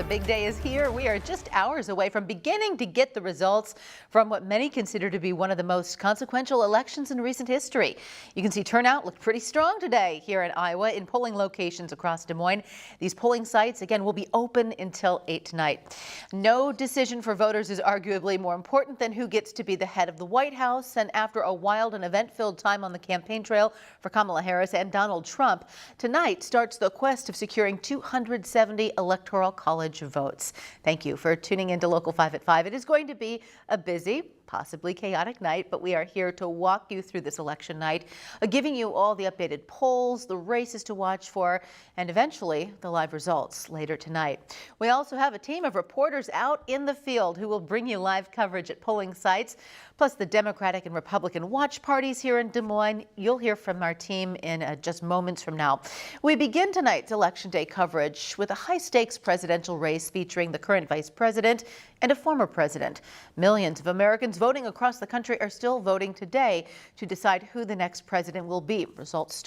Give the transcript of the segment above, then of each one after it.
The big day is here. We are just hours away from beginning to get the results from what many consider to be one of the most consequential elections in recent history. You can see turnout looked pretty strong today here in Iowa in polling locations across Des Moines. These polling sites, again, will be open until 8 tonight. No decision for voters is arguably more important than who gets to be the head of the White House. And after a wild and event-filled time on the campaign trail for Kamala Harris and Donald Trump, tonight starts the quest of securing 270 electoral college votes. Thank you for tuning in to Local 5 at 5. It is going to be a busy, possibly chaotic night, but we are here to walk you through this election night, giving you all the updated polls, the races to watch for, and eventually the live results later tonight. We also have a team of reporters out in the field who will bring you live coverage at polling sites, plus the Democratic and Republican watch parties here in Des Moines. You'll hear from our team in just moments from now. We begin tonight's Election Day coverage with a high-stakes presidential race featuring the current vice president and a former president. Millions of Americans voting across the country are still voting today to decide who the next president will be. Results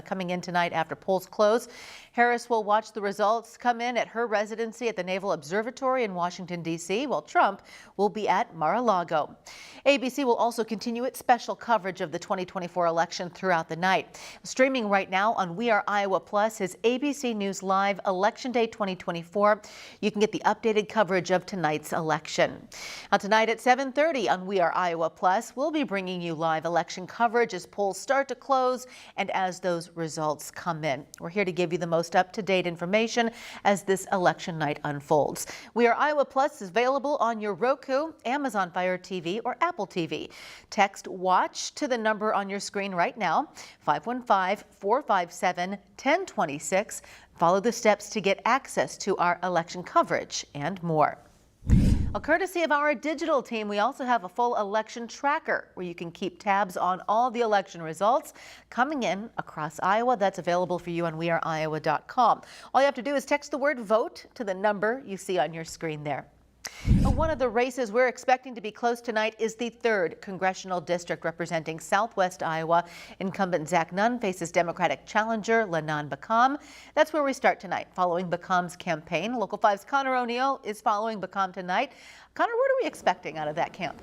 coming in tonight after polls close. Harris will watch the results come in at her residency at the Naval Observatory in Washington, D.C., while Trump will be at Mar-a-Lago. ABC will also continue its special coverage of the 2024 election throughout the night. Streaming right now on We Are Iowa Plus is ABC News Live Election Day 2024. You can get the updated coverage of tonight's election. Now tonight at 7:30 on We Are Iowa Plus, we'll be bringing you live election coverage as polls start to close and as those results come in. We're here to give you the most up-to-date information as this election night unfolds. We Are Iowa Plus is available on your Roku, Amazon Fire TV, or Apple TV. Text WATCH to the number on your screen right now, 515-457-1026. Follow the steps to get access to our election coverage and more. Courtesy of our digital team, we also have a full election tracker where you can keep tabs on all the election results coming in across Iowa. That's available for you on weareiowa.com. All you have to do is text the word VOTE to the number you see on your screen there. One of the races we're expecting to be close tonight is the 3rd Congressional District representing Southwest Iowa. Incumbent Zach Nunn faces Democratic challenger Lenon Beckham. That's where we start tonight, following Beckham's campaign. Local 5's Connor O'Neill is following Beckham tonight. Connor, what are we expecting out of that camp?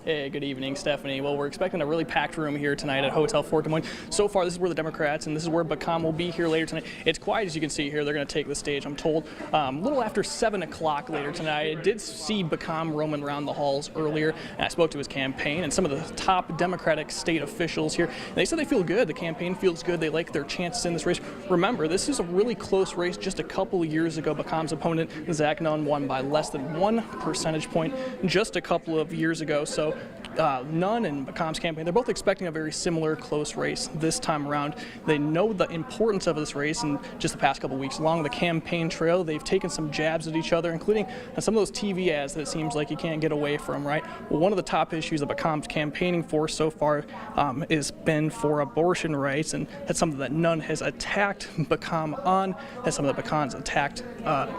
Hey, good evening, Stephanie. Well, we're expecting a really packed room here tonight at Hotel Fort Des Moines. So far, this is where the Democrats, and this is where Beckham will be here later tonight. It's quiet, as you can see here. They're going to take the stage, I'm told, a little after 7 o'clock later tonight. I did see Beckham roaming around the halls earlier, and I spoke to his campaign and some of the top Democratic state officials here. And they said they feel good. The campaign feels good. They like their chances in this race. Remember, this is a really close race. Just a couple of years ago, Beckham's opponent, Zach Nunn, won by less than 1 percentage point just a couple of years ago. So Nunn and Beckham's campaign, they're both expecting a very similar close race this time around. They know the importance of this race, and just the past couple weeks along the campaign trail, they've taken some jabs at each other, including some of those TV ads that it seems like you can't get away from, right? Well, one of the top issues that Beckham's campaigning for so far has been for abortion rights, and that's something that Nunn has attacked Beckham on. That's something that Beckham's attacked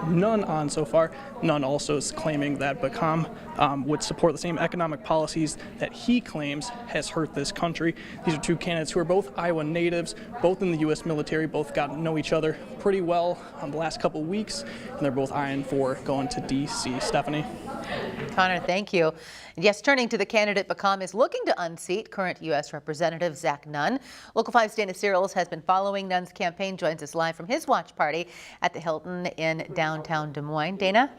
Nunn on so far. Nunn also is claiming that Beckham would support the same economic policies that he claims has hurt this country. These are two candidates who are both Iowa natives, both in the U.S. military, both got to know each other pretty well the last couple of weeks, and they're both eyeing for going to D.C. Stephanie? Connor, thank you. Yes, turning to the candidate, Beckham is looking to unseat current U.S. Representative Zach Nunn. Local 5's Dana Searles has been following Nunn's campaign, joins us live from his watch party at the Hilton in downtown Des Moines. Dana?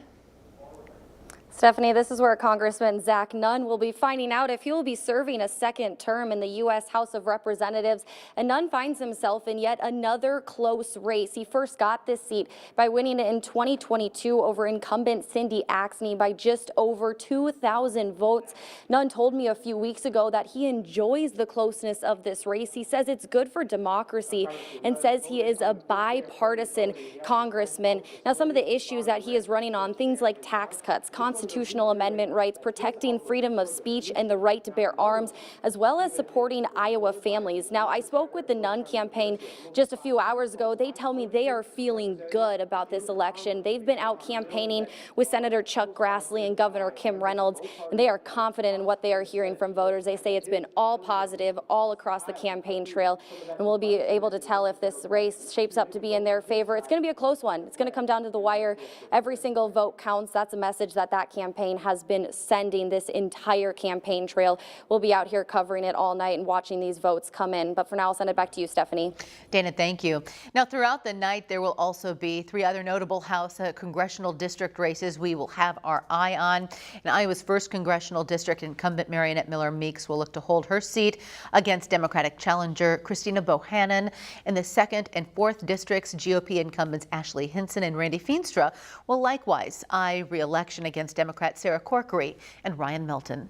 Stephanie, this is where Congressman Zach Nunn will be finding out if he will be serving a second term in the U.S. House of Representatives. And Nunn finds himself in yet another close race. He first got this seat by winning it in 2022 over incumbent Cindy Axne by just over 2,000 votes. Nunn told me a few weeks ago that he enjoys the closeness of this race. He says it's good for democracy and says he is a bipartisan congressman. Now, some of the issues that he is running on, things like tax cuts, constitutional constitutional amendment rights, protecting freedom of speech and the right to bear arms, as well as supporting Iowa families. Now, I spoke with the Nunn campaign just a few hours ago. They tell me they are feeling good about this election. They've been out campaigning with Senator Chuck Grassley and Governor Kim Reynolds, and they are confident in what they are hearing from voters. They say it's been all positive all across the campaign trail, and we'll be able to tell if this race shapes up to be in their favor. It's going to be a close one. It's going to come down to the wire. Every single vote counts. That's a message that campaign has been sending this entire campaign trail. We'll be out here covering it all night and watching these votes come in. But for now, I'll send it back to you, Stephanie. Dana, thank you. Now, throughout the night, there will also be 3 other notable House congressional district races we will have our eye on. In Iowa's 1st congressional district, incumbent Marionette Miller Meeks will look to hold her seat against Democratic challenger Christina Bohannon. In the 2nd and 4th districts, GOP incumbents Ashley Hinson and Randy Feenstra will likewise eye re-election against Democrat Sarah Corkery and Ryan Milton.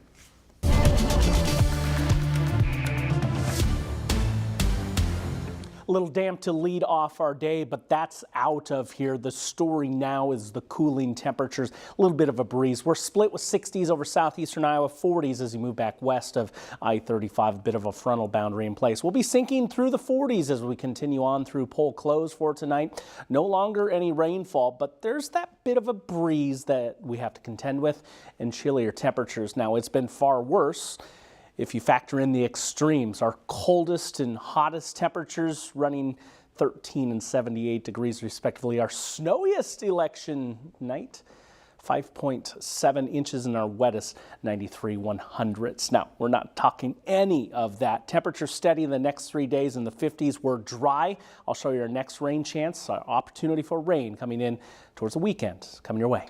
A little damp to lead off our day, but that's out of here. The story now is the cooling temperatures. A little bit of a breeze. We're split with 60s over southeastern Iowa, 40s as you move back west of I-35, a bit of a frontal boundary in place. We'll be sinking through the 40s as we continue on through poll close for tonight. No longer any rainfall, but there's that bit of a breeze that we have to contend with and chillier temperatures. Now, it's been far worse if you factor in the extremes. Our coldest and hottest temperatures running 13 and 78 degrees respectively. Our snowiest election night, 5.7 inches, in our wettest 93/100ths. Now, we're not talking any of that. Temperature steady in the next 3 days in the 50s. We're dry. I'll show you our next rain chance, opportunity for rain coming in towards the weekend, coming your way.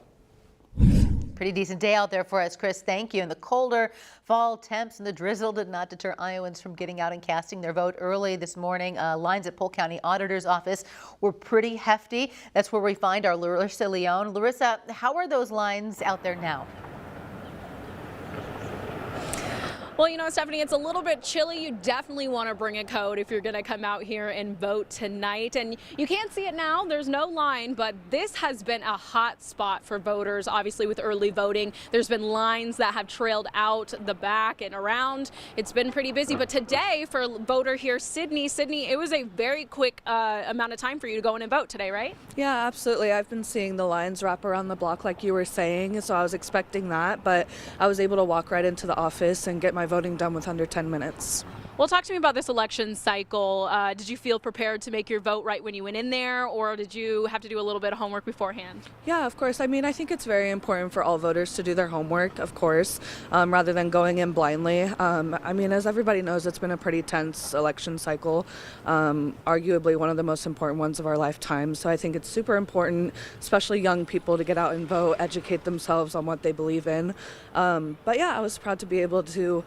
Pretty decent day out there for us, Chris. Thank you. And the colder fall temps and the drizzle did not deter Iowans from getting out and casting their vote early this morning. Lines at Polk County Auditor's Office were pretty hefty. That's where we find our Larissa Leone. Larissa, how are those lines out there now? Well, you know, Stephanie, it's a little bit chilly. You definitely want to bring a coat if you're going to come out here and vote tonight. And you can't see it now. There's no line, but this has been a hot spot for voters, obviously, with early voting. There's been lines that have trailed out the back and around. It's been pretty busy. But today, for voter here, Sydney, it was a very quick amount of time for you to go in and vote today, right? Yeah, absolutely. I've been seeing the lines wrap around the block like you were saying, so I was expecting that, but I was able to walk right into the office and get my voting done with under 10 minutes. Well, talk to me about this election cycle. Did you feel prepared to make your vote right when you went in there, or did you have to do a little bit of homework beforehand? Yeah, of course. I mean, I think it's very important for all voters to do their homework, of course, rather than going in blindly. I mean, as everybody knows, it's been a pretty tense election cycle, arguably one of the most important ones of our lifetime. So I think it's super important, especially young people, to get out and vote, educate themselves on what they believe in. But yeah, I was proud to be able to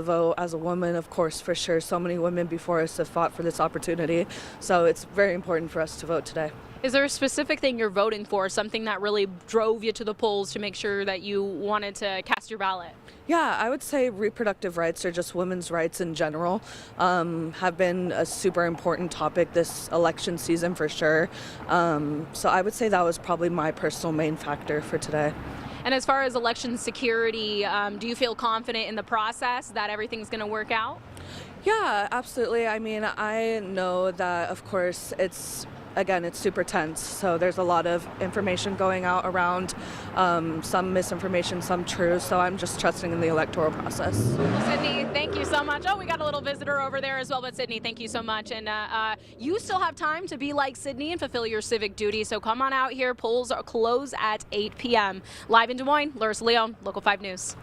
vote as a woman, of course, for sure. So many women before us have fought for this opportunity. So it's very important for us to vote today. Is there a specific thing you're voting for, something that really drove you to the polls to make sure that you wanted to cast your ballot? Yeah, I would say reproductive rights, or just women's rights in general, have been a super important topic this election season for sure. So I would say that was probably my personal main factor for today. And as far as election security, do you feel confident in the process that everything's going to work out? Yeah, absolutely. I mean, I know that, of course, it's super tense. So there's a lot of information going out around, some misinformation, some true. So I'm just trusting in the electoral process. Well, Sydney, thank you so much. Oh, we got a little visitor over there as well. But Sydney, thank you so much. And you still have time to be like Sydney and fulfill your civic duty. So come on out here. Polls are close at 8 p.m. Live in Des Moines, Larissa Leone, Local 5 News.